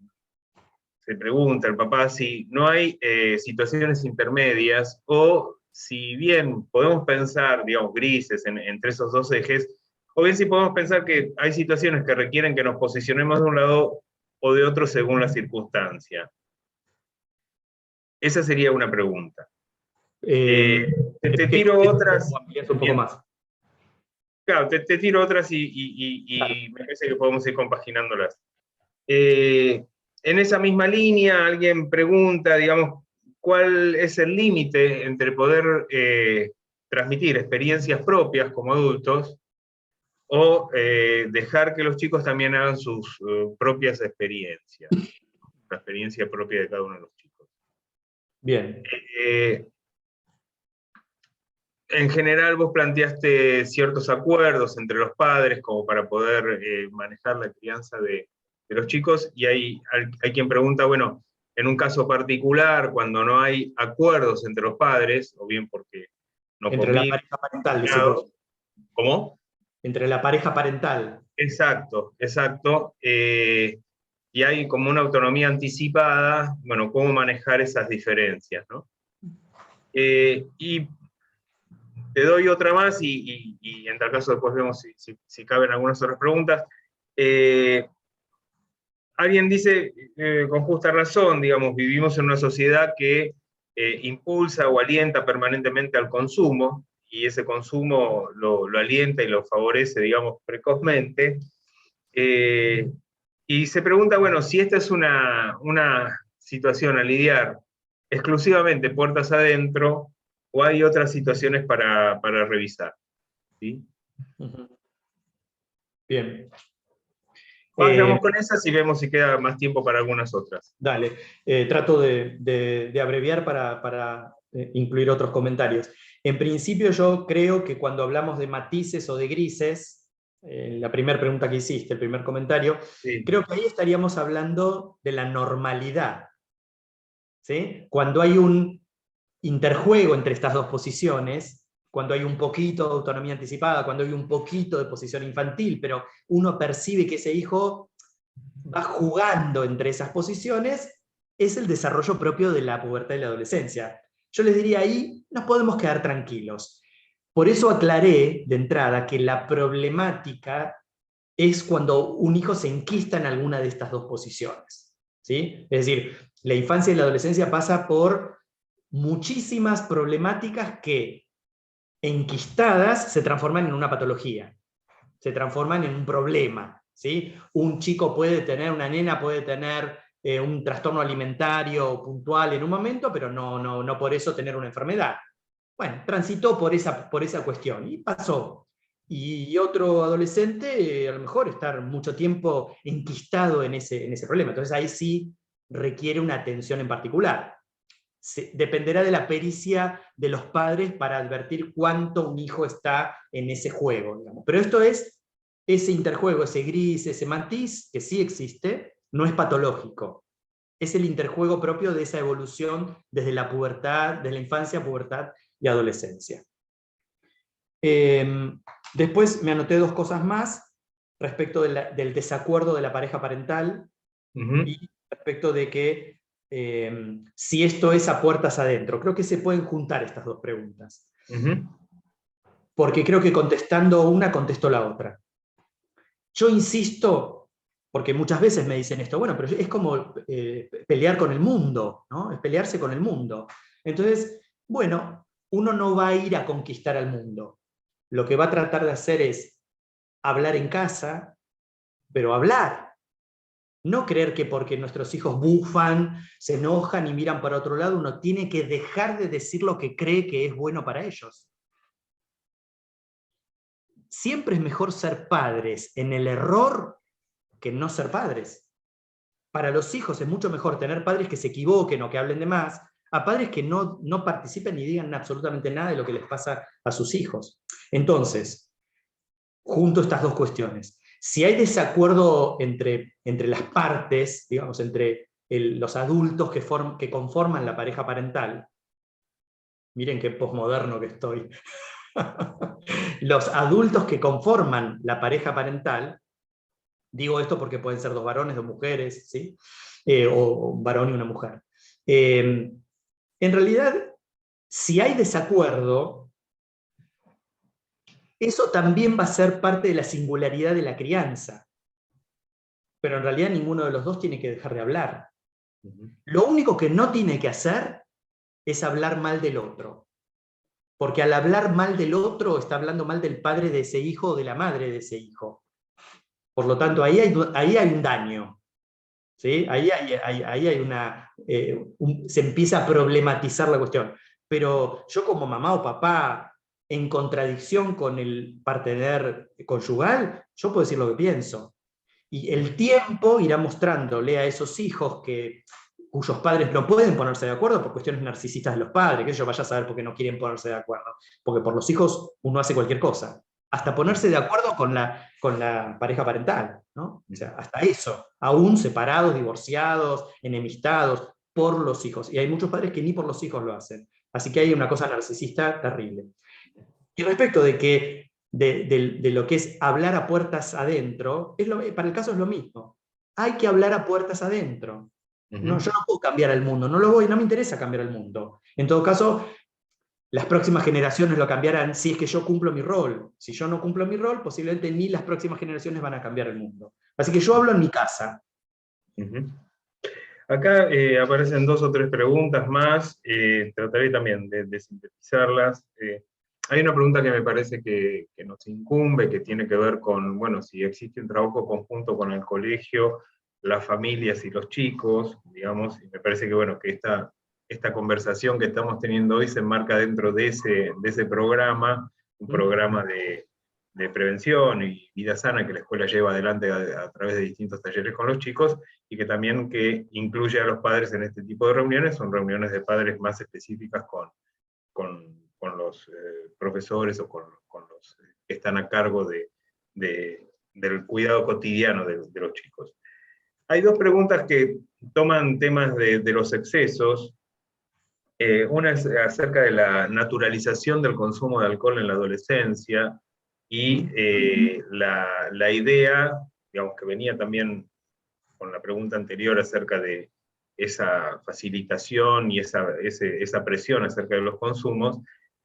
S1: se pregunta el papá si no hay situaciones intermedias o si bien podemos pensar, digamos, grises entre esos dos ejes, o bien si podemos pensar que hay situaciones que requieren que nos posicionemos de un lado o de otro según la circunstancia. Esa sería una pregunta. Te tiro otras.
S2: Un poco más.
S1: Claro, te tiro otras y me parece que podemos ir compaginándolas. En esa misma línea, alguien pregunta, digamos, ¿cuál es el límite entre poder transmitir experiencias propias como adultos o dejar que los chicos también hagan sus propias experiencias, la experiencia propia de cada uno de los chicos?
S2: Bien.
S1: En general vos planteaste ciertos acuerdos entre los padres como para poder manejar la crianza de de los chicos, y hay quien pregunta, bueno, en un caso particular, cuando no hay acuerdos entre los padres, o bien porque no
S2: Entre la
S1: conviven,
S2: pareja parental, decís vos.
S1: ¿cómo?
S2: Entre la pareja parental.
S1: Exacto, exacto. Y hay como una autonomía anticipada, bueno, cómo manejar esas diferencias, ¿no? Y te doy otra más y en tal caso después vemos si caben algunas otras preguntas. Alguien dice, con justa razón, digamos, vivimos en una sociedad que impulsa o alienta permanentemente al consumo, y ese consumo lo alienta y lo favorece, digamos, precozmente. Y se pregunta, bueno, si esta es una situación a lidiar exclusivamente puertas adentro, o hay otras situaciones para revisar. ¿Sí?
S2: Bien.
S1: Vayamos con esas y vemos si queda más tiempo para algunas otras.
S2: Dale, trato de abreviar para incluir otros comentarios. En principio yo creo que cuando hablamos de matices o de grises, la primera pregunta que hiciste, el primer comentario,
S1: Sí.
S2: creo que ahí estaríamos hablando de la normalidad. ¿Sí? Cuando hay un interjuego entre estas dos posiciones, cuando hay un poquito de autonomía anticipada, cuando hay un poquito de posición infantil, pero uno percibe que ese hijo va jugando entre esas posiciones, es el desarrollo propio de la pubertad y la adolescencia. Yo les diría ahí, nos podemos quedar tranquilos. Por eso aclaré de entrada que la problemática es cuando un hijo se enquista en alguna de estas dos posiciones. ¿Sí? Es decir, la infancia y la adolescencia pasa por muchísimas problemáticas que, enquistadas, se transforman en una patología, se transforman en un problema. ¿Sí? Un chico puede tener, una nena puede tener un trastorno alimentario puntual en un momento, pero no por eso tener una enfermedad. Bueno, transitó por esa cuestión y pasó. Y otro adolescente, a lo mejor, estar mucho tiempo enquistado en ese problema. Entonces ahí sí requiere una atención en particular. Dependerá de la pericia de los padres para advertir cuánto un hijo está en ese juego, digamos. Pero esto es ese interjuego, ese gris, ese matiz, que sí existe, no es patológico. Es el interjuego propio de esa evolución desde la pubertad, desde la infancia, pubertad y adolescencia. Después me anoté dos cosas más respecto del desacuerdo de la pareja parental y respecto de que si esto es a puertas adentro. Creo que se pueden juntar estas dos preguntas. Porque creo que contestando una, contesto la otra. Yo insisto, porque muchas veces me dicen esto, bueno, pero es como pelear con el mundo, ¿no? Es pelearse con el mundo. Entonces, bueno, uno no va a ir a conquistar al mundo. Lo que va a tratar de hacer es hablar en casa, pero hablar. No creer que porque nuestros hijos bufan, se enojan y miran para otro lado, uno tiene que dejar de decir lo que cree que es bueno para ellos. Siempre es mejor ser padres en el error que no ser padres. Para los hijos es mucho mejor tener padres que se equivoquen o que hablen de más, a padres que no participen ni digan absolutamente nada de lo que les pasa a sus hijos. Entonces, junto estas dos cuestiones. Si hay desacuerdo entre las partes, digamos, entre los adultos que conforman la pareja parental, miren qué posmoderno que estoy, los adultos que conforman la pareja parental, digo esto porque pueden ser dos varones, dos mujeres, ¿sí? O un varón y una mujer. En realidad, si hay desacuerdo, eso también va a ser parte de la singularidad de la crianza. Pero en realidad ninguno de los dos tiene que dejar de hablar. Lo único que no tiene que hacer es hablar mal del otro. Porque al hablar mal del otro, está hablando mal del padre de ese hijo o de la madre de ese hijo. Por lo tanto, ahí hay un daño. ¿Sí? Ahí hay se empieza a problematizar la cuestión. Pero yo como mamá o papá, en contradicción con el partener conyugal, yo puedo decir lo que pienso. Y el tiempo irá mostrándole a esos hijos cuyos padres no pueden ponerse de acuerdo por cuestiones narcisistas de los padres, que ellos vayan a saber por qué no quieren ponerse de acuerdo. Porque por los hijos uno hace cualquier cosa. hasta ponerse de acuerdo con la pareja parental, ¿no? O sea, hasta eso, aún separados, divorciados, enemistados por los hijos. Y hay muchos padres que ni por los hijos lo hacen. Así que hay una cosa narcisista terrible. Y respecto de lo que es hablar a puertas adentro, para el caso es lo mismo. Hay que hablar a puertas adentro. No, yo no puedo cambiar el mundo, no me interesa cambiar el mundo. En todo caso, las próximas generaciones lo cambiarán si es que yo cumplo mi rol. Si yo no cumplo mi rol, posiblemente ni las próximas generaciones van a cambiar el mundo. Así que yo hablo en mi casa.
S1: Acá aparecen 2 o 3 preguntas más, trataré también de sintetizarlas. Hay una pregunta que me parece que nos incumbe, que tiene que ver con, bueno, si existe un trabajo conjunto con el colegio, las familias y los chicos, digamos, y me parece que, bueno, que esta conversación que estamos teniendo hoy se enmarca dentro de ese programa, un programa de prevención y vida sana que la escuela lleva adelante a través de distintos talleres con los chicos, y que también que incluye a los padres en este tipo de reuniones. Son reuniones de padres más específicas con los profesores o con los que están a cargo del cuidado cotidiano de los chicos. Hay 2 preguntas que toman temas de los excesos. Una es acerca de la naturalización del consumo de alcohol en la adolescencia, y la idea, digamos, que venía también con la pregunta anterior acerca de esa facilitación y esa presión acerca de los consumos.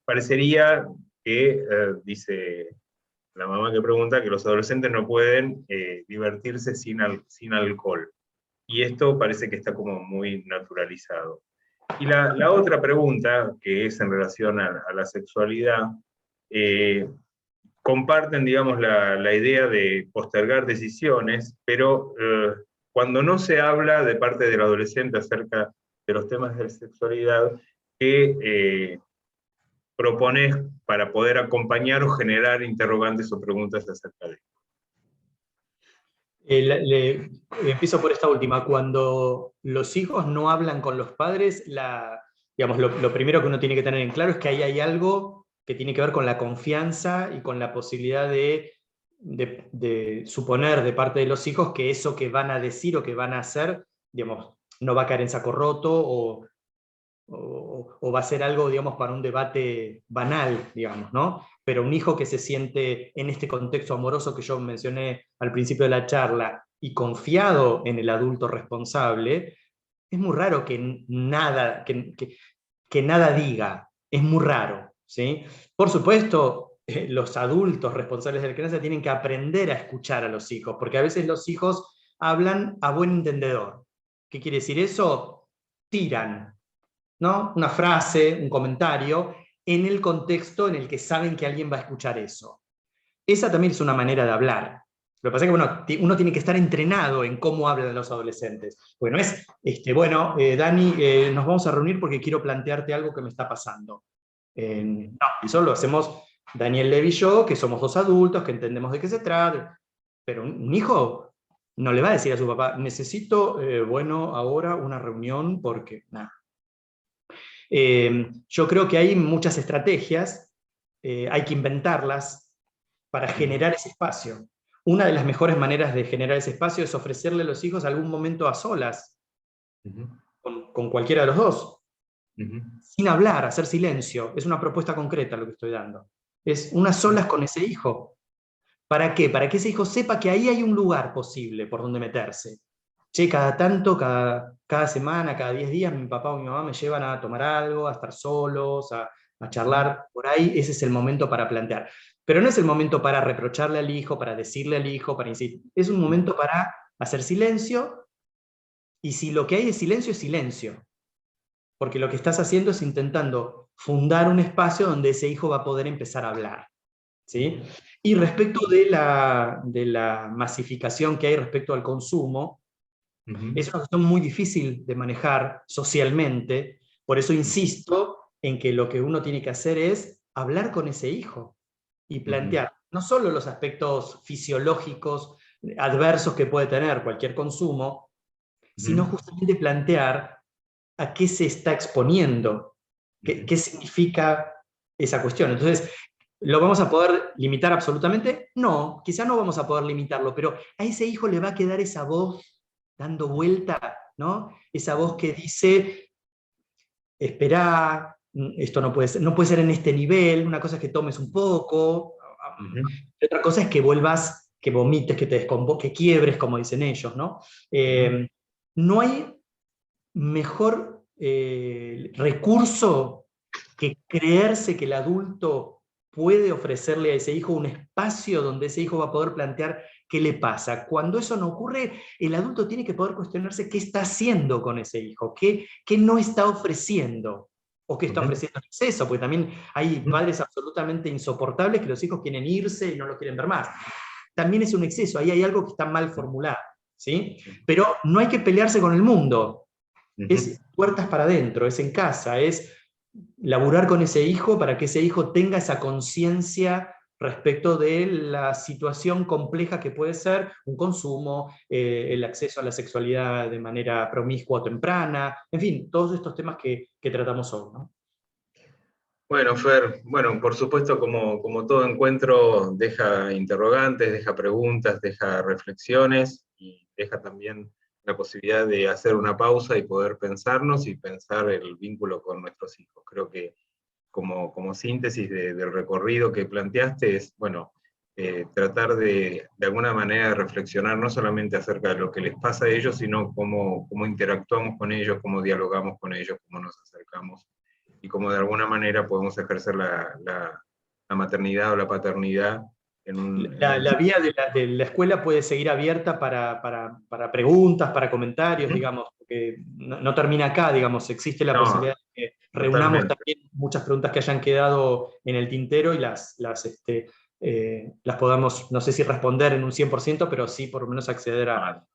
S1: Parecería que, dice la mamá que pregunta, que los adolescentes no pueden divertirse sin alcohol. Y esto parece que está como muy naturalizado. Y la otra pregunta, que es en relación a la sexualidad, comparten, digamos, la idea de postergar decisiones, pero cuando no se habla de parte del adolescente acerca de los temas de sexualidad, ¿qué propones para poder acompañar o generar interrogantes o preguntas acerca de
S2: Empiezo por esta última. Cuando los hijos no hablan con los padres, digamos, lo primero que uno tiene que tener en claro es que ahí hay algo que tiene que ver con la confianza y con la posibilidad de suponer de parte de los hijos que eso que van a decir o que van a hacer, digamos, no va a caer en saco roto o va a ser algo, digamos, para un debate banal, digamos, ¿no? Pero un hijo que se siente en este contexto amoroso que yo mencioné al principio de la charla y confiado en el adulto responsable, es muy raro que nada diga, es muy raro, ¿sí? Por supuesto, los adultos responsables de la crianza tienen que aprender a escuchar a los hijos, porque a veces los hijos hablan a buen entendedor. ¿Qué quiere decir eso? Tiran, ¿no? Una frase, un comentario, en el contexto en el que saben que alguien va a escuchar eso. Esa también es una manera de hablar. Lo que pasa es que bueno, uno tiene que estar entrenado en cómo hablan los adolescentes. Porque no es, Dani, nos vamos a reunir porque quiero plantearte algo que me está pasando. No, eso lo hacemos Daniel Levi y yo, que somos 2 adultos, que entendemos de qué se trata. Pero un hijo no le va a decir a su papá, necesito, ahora una reunión porque, nada. Yo creo que hay muchas estrategias, hay que inventarlas para generar ese espacio. Una de las mejores maneras de generar ese espacio es ofrecerle a los hijos algún momento a solas, con cualquiera de los dos, sin hablar, hacer silencio. Es una propuesta concreta lo que estoy dando. Es unas solas con ese hijo. ¿Para qué? Para que ese hijo sepa que ahí hay un lugar posible por donde meterse. Che, cada tanto, cada semana, cada 10 días, mi papá o mi mamá me llevan a tomar algo, a estar solos, a charlar. Por ahí ese es el momento para plantear. Pero no es el momento para reprocharle al hijo, para decirle al hijo, para insistir. Es un momento para hacer silencio, y si lo que hay es silencio. Porque lo que estás haciendo es intentando fundar un espacio donde ese hijo va a poder empezar a hablar. ¿Sí? Y respecto de la masificación que hay respecto al consumo, es una cuestión muy difícil de manejar socialmente, por eso insisto en que lo que uno tiene que hacer es hablar con ese hijo y plantear no solo los aspectos fisiológicos adversos que puede tener cualquier consumo, sino justamente plantear a qué se está exponiendo, qué significa esa cuestión. Entonces, ¿Lo vamos a poder limitar absolutamente? No, quizá no vamos a poder limitarlo, pero a ese hijo le va a quedar esa voz dando vuelta, ¿no? Esa voz que dice, esperá, esto no puede ser en este nivel, una cosa es que tomes un poco, otra cosa es que vuelvas, que vomites, que te que quiebres, como dicen ellos, ¿no? No hay mejor recurso que creerse que el adulto puede ofrecerle a ese hijo un espacio donde ese hijo va a poder plantear qué le pasa. Cuando eso no ocurre, el adulto tiene que poder cuestionarse qué está haciendo con ese hijo, qué no está ofreciendo, o qué está ofreciendo en exceso, porque también hay padres absolutamente insoportables que los hijos quieren irse y no los quieren ver más. También es un exceso, ahí hay algo que está mal formulado, ¿sí? Pero no hay que pelearse con el mundo, es puertas para adentro, es en casa, es laburar con ese hijo para que ese hijo tenga esa conciencia respecto de la situación compleja que puede ser un consumo, el acceso a la sexualidad de manera promiscua o temprana, en fin, todos estos temas que tratamos hoy, ¿no?
S1: Bueno, Fer, bueno, por supuesto, como todo encuentro, deja interrogantes, deja preguntas, deja reflexiones y deja también la posibilidad de hacer una pausa y poder pensarnos y pensar el vínculo con nuestros hijos. Creo que como síntesis del recorrido que planteaste es, bueno, tratar de alguna manera reflexionar no solamente acerca de lo que les pasa a ellos, sino cómo interactuamos con ellos, cómo dialogamos con ellos, cómo nos acercamos y cómo de alguna manera podemos ejercer la maternidad o la paternidad en
S2: La vía de la escuela puede seguir abierta para preguntas, para comentarios, digamos, porque no termina acá, digamos, existe la
S1: No,
S2: posibilidad de que reunamos
S1: totalmente.
S2: también muchas preguntas que hayan quedado en el tintero y las podamos, no sé si responder en un 100%, pero sí por lo menos acceder a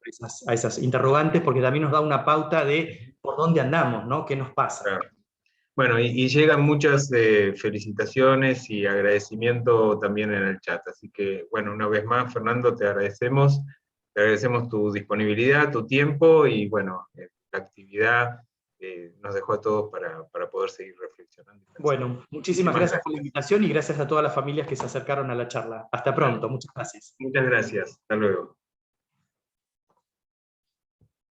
S2: esas interrogantes, porque también nos da una pauta de por dónde andamos, ¿no? ¿Qué nos pasa?
S1: Claro. Bueno, y llegan muchas felicitaciones y agradecimiento también en el chat. Así que, bueno, una vez más, Fernando, te agradecemos tu disponibilidad, tu tiempo y, bueno, la actividad nos dejó a todos para poder seguir reflexionando.
S2: Bueno, muchísimas
S1: Muchísimas
S2: gracias por la
S1: gracias.
S2: invitación y gracias a todas las familias que se acercaron a la charla. Hasta
S1: Bueno,
S2: pronto, muchas gracias.
S1: muchas gracias. Hasta luego.